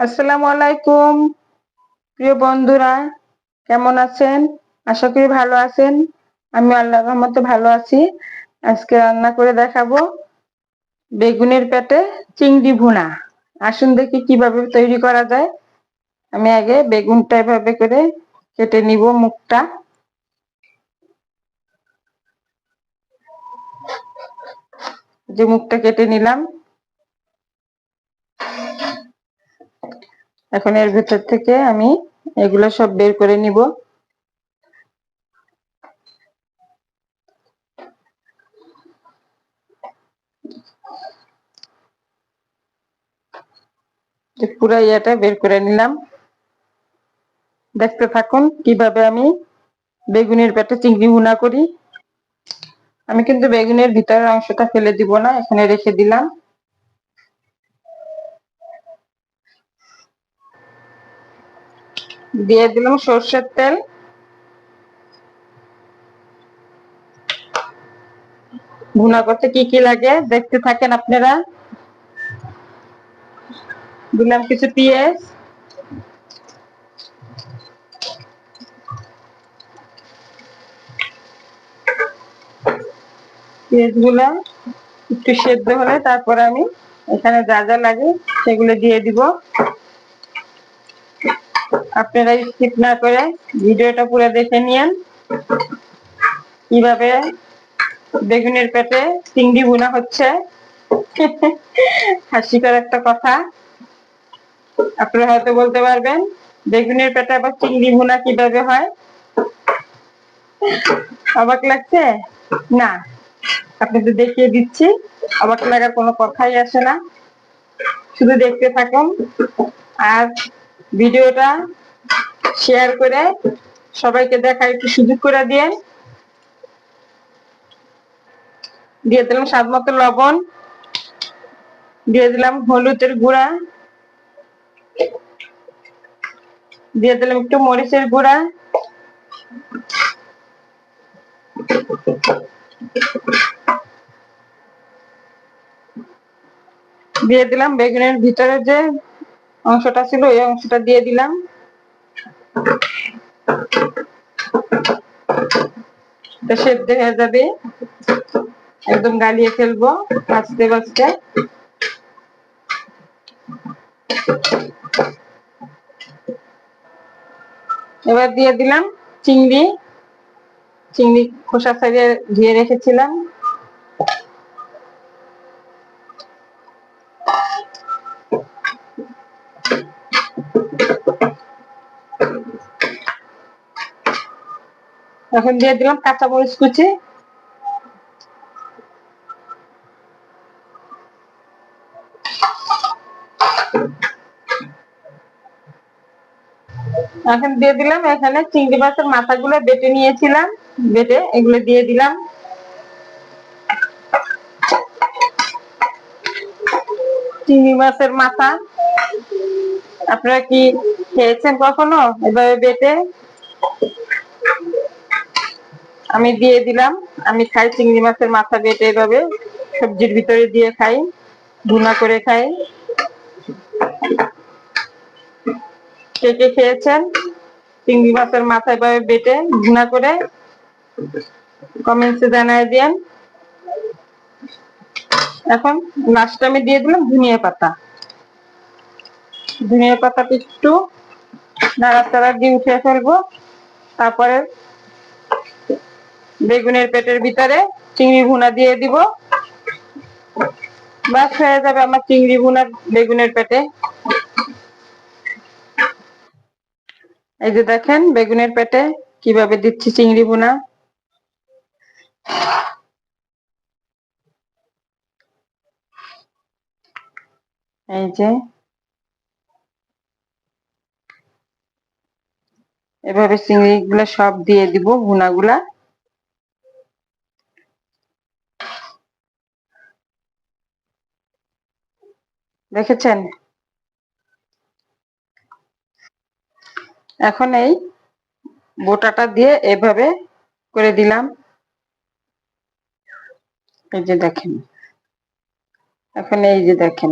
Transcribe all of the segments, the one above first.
আসসালামু আলাইকুম প্রিয় বন্ধুরা, কেমন আছেন? আশা করি ভালো আছেন। আমি আল্লাহর রহমতে ভালো আছি। আজকে রান্না করে দেখাবো বেগুনের পেটে চিংড়ি ভুনা। আসুন দেখি কিভাবে তৈরি করা যায়। আমি আগে বেগুনটা এভাবে করে কেটে নিব, মুখটা। যে মুখটা কেটে নিলাম, এখন এর ভিতর থেকে আমি এগুলো সব বের করে নিব। যে পুরো ইয়েটা বের করে নিলাম। দেখতে থাকুন কিভাবে আমি বেগুনের পেটে চিংড়ি ভুনা করি। আমি কিন্তু বেগুনের ভিতরের অংশটা ফেলে দিব না, এখানে রেখে দিলাম। দিয়ে দিলাম সর্ষের তেল। ভুনা করতে কি কি লাগে দেখতে থাকেন আপনারা। দিলাম কিছু পেঁয়াজ, পেঁয়াজ গুলা একটু সেদ্ধ হলে তারপর আমি এখানে যা যা লাগে সেগুলো দিয়ে দিব। আপনারা স্কিপ না করে ভিডিওটা পুরো দেখে নিয়েন কিভাবে বেগুনের পেটে চিংড়ি ভুনা হচ্ছে। হাসিকর একটা কথা। আপনারা হয়তো বলতে পারবেন বেগুনের পেটে আবার চিংড়ি ভুনা কিভাবে হয়। অবাক লাগছে না? আপনাদের দেখিয়ে দিচ্ছি, অবাক লাগার কোনো কথাই আসে না। শুধু দেখতে থাকুন আর ভিডিওটা শেয়ার করে সবাইকে দেখার একটু সুযোগ করে দিয়েন। দিয়ে দিলাম স্বাদ মতো লবণ, দিয়ে দিলাম হলুদের গুঁড়া, দিয়ে দিলাম একটু মরিচের গুঁড়া, দিয়ে দিলাম বেগুনের ভিতরে যে অংশটা ছিল ওই অংশটা দিয়ে দিলাম। সেদ্ধ হয়ে যাবে, একদম গালিয়ে ফেলবো ভাজতে ভাজতে। এবার দিয়ে দিলাম চিংড়ি। চিংড়ি খোসা ছাড়িয়ে ধুয়ে রেখেছিলাম। এখন দিয়ে দিলাম কাঁচামরিচ কুচি। এখন দিয়ে দিলাম এখানে চিংড়ি মাছের মাথাগুলো বেটে নিয়েছিলাম, বেটে এগুলো দিয়ে দিলাম। চিংড়ি মাছের মাথা আপনারা কি খেয়েছেন কখনো এভাবে বেটে? আমি দিয়ে দিলাম। আমি খাই চিংড়ি মাছের মাথা বেটে এভাবে সবজির ভিতরে দিয়ে খাই, ভুনা করে খাই। কে কে খেয়েছেন চিংড়ি মাছের মাথা এভাবে বেটে ভুনা করে? কমেন্টসে জানাই দিয়েন। এখন লাস্টে আমি দিয়ে দিলাম ধনিয়া পাতা। ধনিয়া পাতাটা একটু নাড়াচাড়া দিয়ে উঠে ফেলবো। তারপরে বেগুনের পেটের ভিতরে চিংড়ি ভুনা দিয়ে দিব। বাস হয়ে যাবে আমার চিংড়ি ভুনা বেগুনের পেটে। এই যে দেখেন বেগুনের পেটে কিভাবে দিচ্ছি চিংড়ি ভুনা। এই যে এভাবে চিংড়ি গুলা সব দিয়ে দিব ভুনা গুলা। দেখেছেন? এখন এই বোটাটা দিয়ে এভাবে করে দিলাম। এই যে দেখেন, এখন এই যে দেখেন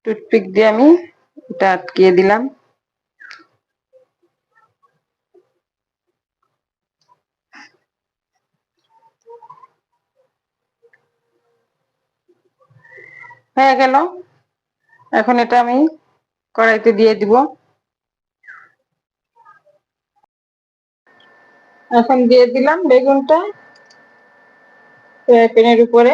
টুথপিক দিয়ে আমি এটা আটকিয়ে দিলাম। হয়ে গেল। এখন এটা আমি কড়াইতে দিয়ে দিব। এখন দিয়ে দিলাম বেগুনটা ফ্রাই প্যানের উপরে।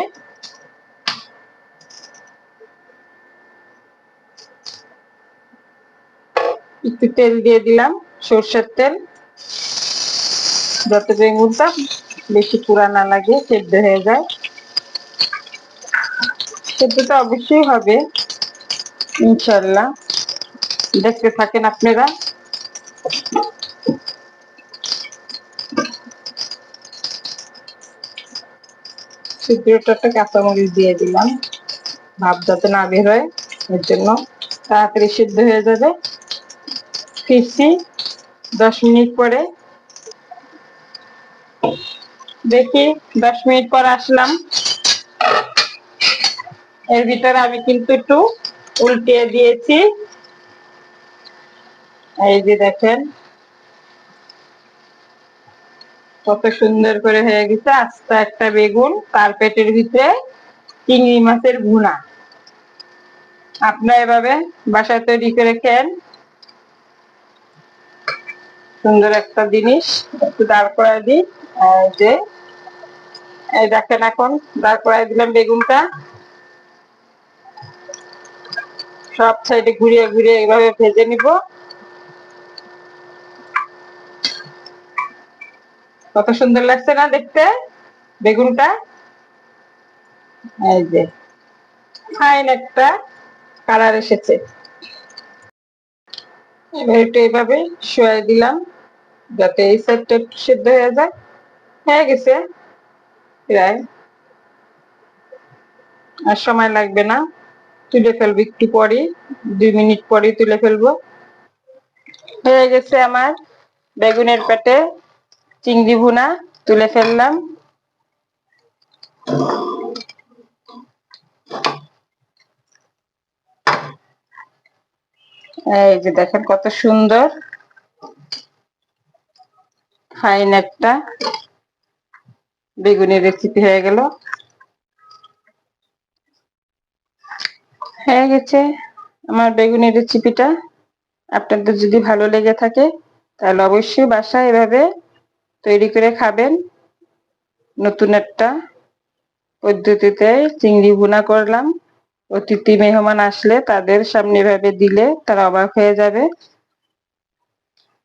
একটু তেল দিয়ে দিলাম, সরষের তেল, যাতে বেগুনটা বেশি পুরা না লাগে, সেদ্ধ হয়ে যায়। সেদ্ধটা অবশ্যই হবে ইনশাল্লাহ, দেখতে থাকেন আপনারা। সিদ্ধটা একটা কাঁচামরিচ দিয়ে দিলাম, ভাপ যাতে না বের হয়, এর জন্য তাড়াতাড়ি সিদ্ধ হয়ে যাবে। ফিরছি 10 মিনিট পরে। দেখি 10 মিনিট পর আসলাম। এর ভিতরে আমি কিন্তু একটু উল্টিয়ে দিয়েছি। এই যে দেখেন কত সুন্দর করে হয়ে গেছে আস্ত একটা বেগুন, তার পেটের ভিতরে চিংড়ি মাছের ভুনা। আপনারা এভাবে বাসায় তৈরি করে খেন, সুন্দর একটা জিনিস। একটু দাঁড় করাই দিই, যে এই দেখেন এখন দাঁড় করাই দিলাম বেগুনটা। সব সাইডে ঘুরিয়ে ঘুরিয়ে এইভাবে ভেজে নিব। কত সুন্দর লাগছে না দেখতে বেগুনটা? এই যে ফাইন একটা কালার এসেছে। এবার একটু এইভাবে শুয়াই দিলাম যাতে এই সাইডটা একটু সিদ্ধ হয়ে যায়। হয়ে গেছে প্রায়, আর সময় লাগবে না। তুলে ফেলবো একটু পরে, 2 মিনিট পরে তুলে ফেলবো। হয়ে গেছে আমার বেগুনের পেটে চিংড়ি ভুনা, তুলে ফেললাম। এই যে দেখেন কত সুন্দর ফাইন একটা বেগুনের রেসিপি হয়ে গেল। হয়ে গেছে আমার বেগুনের রেসিপিটা। আপনাদের যদি ভালো লেগে থাকে তাহলে অবশ্যই বাসায় এভাবে তৈরি করে খাবেন। নতুন একটা পদ্ধতিতে চিংড়ি ভুনা করলাম। অতিথি মেহমান আসলে তাদের সামনে এভাবে দিলে তারা অবাক হয়ে যাবে।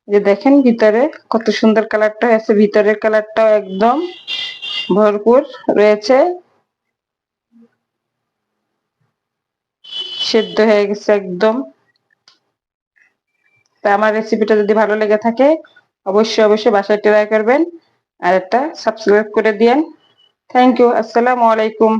যে দেখেন ভিতরে কত সুন্দর কালারটা হয়েছে, ভিতরের কালারটাও একদম ভরপুর রয়েছে, সেদ্ধ হয়ে গেছে একদম। তা আমার রেসিপিটা যদি ভালো লেগে থাকে অবশ্যই অবশ্যই বাসায় ট্রাই করবেন, আর একটা সাবস্ক্রাইব করে দিয়েন। Thank you. আসসালামু আলাইকুম।